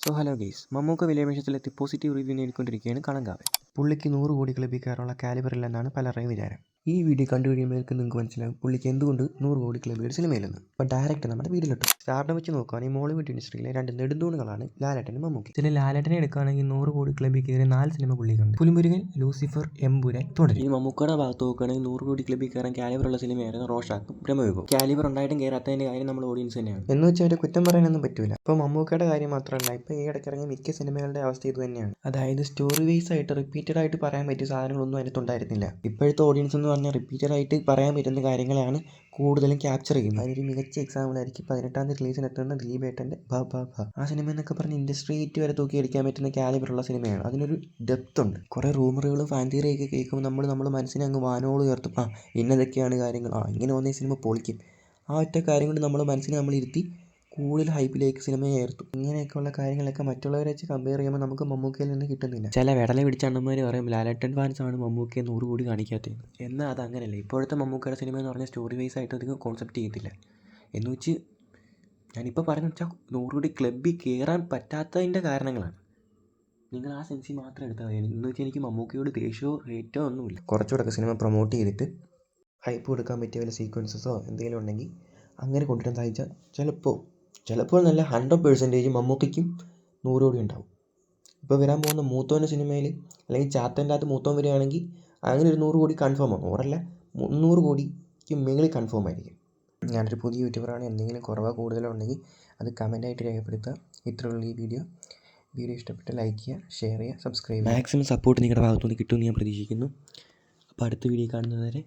Hello guys, Mammukka വിലപേശത്തിലെത്തി positive review നേടിക്കൊണ്ടിരിക്കുകയാണ് കണങ്കാവൽ. പുള്ളിക്ക് 100 കോടി ക്ലബ്ബിൽ കയറാനുള്ള കാലിബറില്ലെന്നാണ് പലരുടെയും വിചാരം. ഈ വീഡിയോ കണ്ടു കഴിയുമ്പോഴേക്കും നിങ്ങൾക്ക് മനസ്സിലാവും പുള്ളിക്ക് എന്തുകൊണ്ട് 100 കോടി ക്ലബ്ബിൽ സിനിമയിലെന്ന്. അപ്പോൾ ഡയറക്റ്റ് നമ്മുടെ വീട്ടിലിട്ടു സ്റ്റാറിനെ വെച്ച് നോക്കുകയാണെങ്കിൽ മോളിവുഡ് ഇൻഡസ്ട്രിയിലെ 2 നെടുന്തൂണുകളാണ് ലാലേട്ടനും മമ്മൂക്കി. ഇതിൽ ലാലേട്ടനെ എടുക്കുകയാണെങ്കിൽ 100 കോടി ക്ലബ്ബിൽ കയറി 4 സിനിമ പുള്ളിക്കുണ്ട്. പുലിമുരുകൻ, ലൂസിഫർ, എമ്പുരാൻ തുടങ്ങി. ഈ മമ്മൂക്കയുടെ ഭാഗത്ത് നോക്കുകയാണെങ്കിൽ 100 കോടി ക്ലബ്ബിൽ കയറാൻ കാലിബറുള്ള സിനിമയായിരുന്നു റോഷാക്കും ബ്രഹ്മയുഗവും. കാലിബർ ഉണ്ടായിട്ടും കയറാത്തതിൻ്റെ കാര്യം നമ്മൾ ഓഡിയൻസ് തന്നെയാണ് എന്ന് വെച്ചാൽ അവരെ കുറ്റം പറയാനൊന്നും പറ്റില്ല. ഇപ്പോൾ മമ്മൂക്കയുടെ കാര്യം മാത്രമല്ല, ഇപ്പോൾ ഈ ഇടയ്ക്കിറങ്ങിയ മിക്ക സിനിമകളുടെ അവസ്ഥ ഇത് തന്നെയാണ്. അതായത് സ്റ്റോറി വൈസ് ആയിട്ട് റിപ്പീറ്റഡ് ആയിട്ട് പറയാൻ പറ്റിയ സാധനങ്ങളൊന്നും അതിനകത്തുണ്ടായിരുന്നില്ല. ഇപ്പോഴത്തെ ഓഡിയൻസ് എന്ന് പറഞ്ഞാൽ റിപ്പീറ്റഡ് ആയിട്ട് പറയാൻ പറ്റുന്ന കാര്യങ്ങളാണ് കൂടുതലും ക്യാപ്ചർ ചെയ്യുന്നത്. അതിനൊരു മികച്ച എക്സാമ്പിൾ ആയിരിക്കും 18-ാം തീയതി റിലീസിനെത്തുന്ന ദിലീപേട്ടൻ്റെ ഭ ഭ ഭ. ആ സിനിമ എന്നൊക്കെ പറഞ്ഞ് ഇൻഡസ്ട്രി ഹിറ്റ് വരെ തൂക്കി അടിക്കാൻ പറ്റുന്ന കാലിബറുള്ള സിനിമയാണ്. അതിനൊരു ഡെപ്ത് ഉണ്ട്. കുറേ റൂമറുകളും ഫാൻ തിയറിയൊക്കെ കേൾക്കുമ്പോൾ നമ്മൾ മനസ്സിനെ അങ്ങ് വാനോളം ഉയർത്തും. ഇന്നതൊക്കെയാണ് കാര്യങ്ങൾ, ഇങ്ങനെ വന്ന ഈ സിനിമ പൊളിക്കും. ആ ഒറ്റ കാര്യം കൊണ്ട് നമ്മൾ മനസ്സിനെ ഇരുത്തി കൂടുതൽ ഹൈപ്പിലേക്ക് സിനിമയെ ഉയർത്തും. ഇങ്ങനെയൊക്കെയുള്ള കാര്യങ്ങളൊക്കെ മറ്റുള്ളവരെ വെച്ച് കമ്പയർ ചെയ്യുമ്പോൾ നമുക്ക് മമ്മൂക്കയിൽ നിന്ന് കിട്ടുന്നില്ല. ചില വിടല പിടിച്ച അണ്ണന്മാർ പറയും ലാലേട്ടൻ ഫാൻസാണ് മമ്മൂക്കയെ 100 കോടി കാണിക്കാത്തത്. എന്നാൽ അത് അങ്ങനെയല്ല. ഇപ്പോഴത്തെ മമ്മൂക്കയുടെ സിനിമ എന്ന് പറഞ്ഞാൽ സ്റ്റോറി വൈസ് ആയിട്ട് അധികം കോൺസെപ്റ്റ് ചെയ്യത്തില്ല. എന്ന് വെച്ച് ഞാനിപ്പോൾ പറയുന്നത് വെച്ചാൽ 100 കോടി ക്ലബ്ബിൽ കയറാൻ പറ്റാത്തതിൻ്റെ കാരണങ്ങളാണ്. നിങ്ങൾ ആ സെൻസിൽ മാത്രം എടുത്താൽ മതി. എന്ന് വെച്ചാൽ എനിക്ക് മമ്മൂക്കയോട് ദേഷ്യമോ ഹേറ്റോ ഒന്നുമില്ല. കുറച്ചുകൂടെ സിനിമ പ്രൊമോട്ട് ചെയ്തിട്ട് ഹൈപ്പ് കൊടുക്കാൻ പറ്റിയ വല്ല സീക്വൻസസോ എന്തെങ്കിലും ഉണ്ടെങ്കിൽ അങ്ങനെ കൊണ്ടുവരാൻ സാധിച്ചാൽ ചിലപ്പോൾ നല്ല 100% മമ്മൂക്കയ്ക്കും 100 കോടി ഉണ്ടാവും. ഇപ്പോൾ വരാൻ പോകുന്ന മൂത്തോൻ്റെ സിനിമയിൽ അല്ലെങ്കിൽ ചാത്തൻ്റെ അകത്ത് മൂത്തോൻ വരികയാണെങ്കിൽ അങ്ങനെ ഒരു 100 കോടി കൺഫേം ആകും. ഓറല്ല 300 കോടിക്ക് മുകളിൽ കൺഫേം ആയിരിക്കും. ഞാനൊരു പുതിയ യൂട്യൂബറാണ്. എന്തെങ്കിലും കുറവോ കൂടുതലോ ഉണ്ടെങ്കിൽ അത് കമൻറ്റായിട്ട് രേഖപ്പെടുത്തുക. ഇത്രയുള്ള ഈ വീഡിയോ ഇഷ്ടപ്പെട്ട് ലൈക്ക് ചെയ്യുക, ഷെയർ ചെയ്യുക, സബ്സ്ക്രൈബ് ചെയ്യുക. മാക്സിമം സപ്പോർട്ട് നിങ്ങളുടെ ഭാഗത്തുനിന്ന് കിട്ടുമെന്ന് ഞാൻ പ്രതീക്ഷിക്കുന്നു. അപ്പോൾ അടുത്ത വീഡിയോ കാണുന്നതുവരെ